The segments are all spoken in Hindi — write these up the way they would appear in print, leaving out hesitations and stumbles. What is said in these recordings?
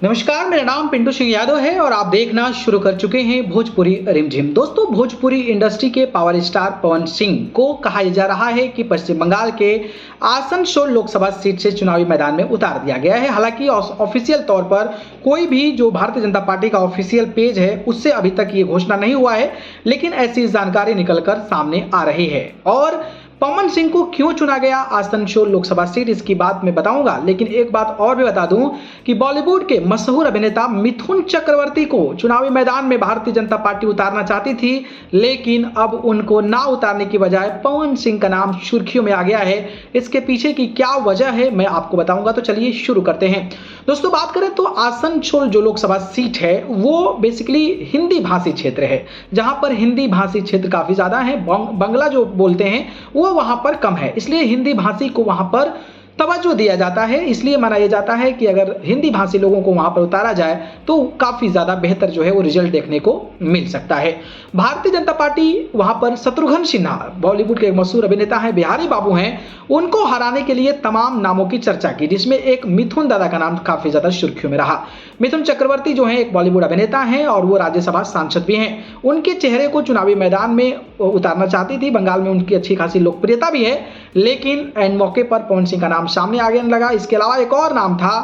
नमस्कार, मेरा नाम पिंटू सिंह यादव है और आप देखना शुरू कर चुके हैं भोजपुरी रिमझिम। दोस्तों, भोजपुरी इंडस्ट्री के पावर स्टार पवन सिंह को कहा जा रहा है कि पश्चिम बंगाल के आसनसोल लोकसभा सीट से चुनावी मैदान में उतार दिया गया है। हालांकि ऑफिशियल तौर पर कोई भी जो भारतीय जनता पार्टी का ऑफिशियल पेज है उससे अभी तक ये घोषणा नहीं हुआ है, लेकिन ऐसी जानकारी निकलकर सामने आ रही है। और पवन सिंह को क्यों चुना गया आसनसोल लोकसभा सीट, इसकी बात मैं बताऊंगा। लेकिन एक बात और भी बता दूं कि बॉलीवुड के मशहूर अभिनेता मिथुन चक्रवर्ती को चुनावी मैदान में भारतीय जनता पार्टी उतारना चाहती थी, लेकिन अब उनको ना उतारने की बजाय पवन सिंह का नाम सुर्खियों में आ गया है। इसके पीछे की क्या वजह है मैं आपको बताऊंगा, तो चलिए शुरू करते हैं। दोस्तों, बात करें तो आसनसोल जो लोकसभा सीट है वो बेसिकली हिंदी भाषी क्षेत्र है, जहां पर हिंदी भाषी क्षेत्र काफी ज्यादा है। बंगला जो बोलते हैं वो वहां पर कम है, इसलिए हिंदी भाषी को वहां पर तवज्जो दिया जाता है। इसलिए माना यह जाता है कि अगर हिंदी भाषी लोगों को वहां पर उतारा जाए तो काफी ज्यादा बेहतर जो है वो रिजल्ट देखने को मिल सकता है। भारतीय जनता पार्टी वहां पर शत्रुघ्न सिन्हा, बॉलीवुड के एक मशहूर अभिनेता हैं, बिहारी बाबू हैं, उनको हराने के लिए तमाम नामों की चर्चा की, जिसमें एक मिथुन दादा का नाम काफी ज्यादा सुर्खियों में रहा। मिथुन चक्रवर्ती जो है एक बॉलीवुड अभिनेता हैं और वो राज्यसभा सांसद भी हैं। उनके चेहरे को चुनावी मैदान में उतारना चाहती थी। बंगाल में उनकी अच्छी खासी लोकप्रियता भी है, लेकिन एन मौके पर पवन सिंह का नाम सामने आगे लगा। इसके अलावा एक और नाम था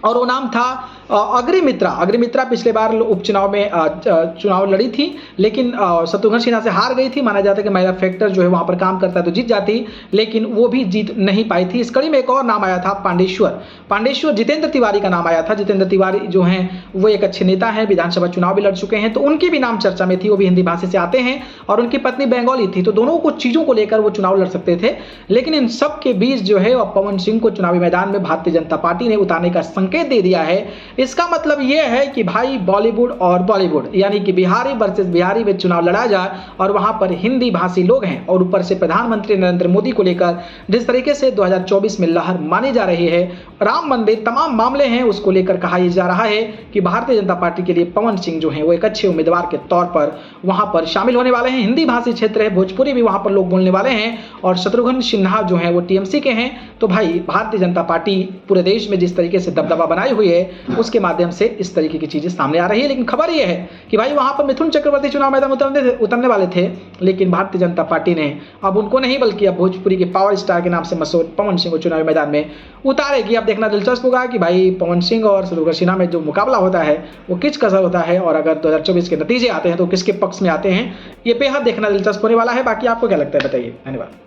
और वो नाम था अग्निमित्रा। अग्निमित्रा पिछले बार उपचुनाव में चुनाव लड़ी थी, लेकिन शत्रुघ्न सिन्हा से हार गई थी। माना जाता है कि महिला फैक्टर जो है वहां पर काम करता है तो जीत जाती, लेकिन वो भी जीत नहीं पाई थी। इस कड़ी में एक और नाम आया था पांडेश्वर जितेंद्र तिवारी का नाम आया था। जितेंद्र तिवारी जो हैं वो एक अच्छे नेता हैं, विधानसभा चुनाव भी लड़ चुके हैं, तो उनकी भी नाम चर्चा में थी। वो भी हिंदी भाषा से आते हैं और उनकी पत्नी बंगाली थी, तो दोनों को चीजों को लेकर वो चुनाव लड़ सकते थे। लेकिन इन सब के बीच जो है पवन सिंह को चुनावी मैदान में भारतीय जनता पार्टी ने उतारने का संकेत दे दिया है। इसका मतलब यह है कि भाई बॉलीवुड और बॉलीवुड यानी कि बिहारी वर्सेस बिहारी में चुनाव लड़ा जाए और वहां पर हिंदी भाषी लोग हैं और ऊपर से प्रधानमंत्री नरेंद्र मोदी को लेकर जिस तरीके से 2024 में लहर मानी जा रही है, राम मंदिर तमाम मामले हैं, उसको लेकर कहा जा रहा है कि भारतीय जनता पार्टी के लिए पवन सिंह जो है वो एक अच्छे उम्मीदवार के तौर पर वहां पर शामिल होने वाले हैं। हिंदी भाषी क्षेत्र है, भोजपुरी भी वहां पर लोग बोलने वाले हैं और शत्रुघ्न सिन्हा जो है वो टीएमसी के हैं। तो भाई भारतीय जनता पार्टी पूरे देश में जिस तरीके से दबदबा बनाई हुई है उसके माध्यम से इस तरीके की चीजें सामने आ रही है। लेकिन खबर यह है कि भाई वहां पर मिथुन चक्रवर्ती चुनाव मैदान उतरने वाले थे, लेकिन भारतीय जनता पार्टी ने अब उनको नहीं बल्कि अब भोजपुरी के पावर स्टार के नाम से मशहूर पवन सिंह को चुनावी मैदान में उतारेगी। अब देखना दिलचस्प होगा कि भाई पवन सिंह और शत्रुघ्न सिन्हा में जो मुकाबला होता है वो किस कसर होता है और अगर 2024 के नतीजे आते हैं तो किसके पक्ष में आते हैं, ये बेहद देखना दिलचस्प होने वाला है। बाकी आपको क्या लगता है बताइए। धन्यवाद।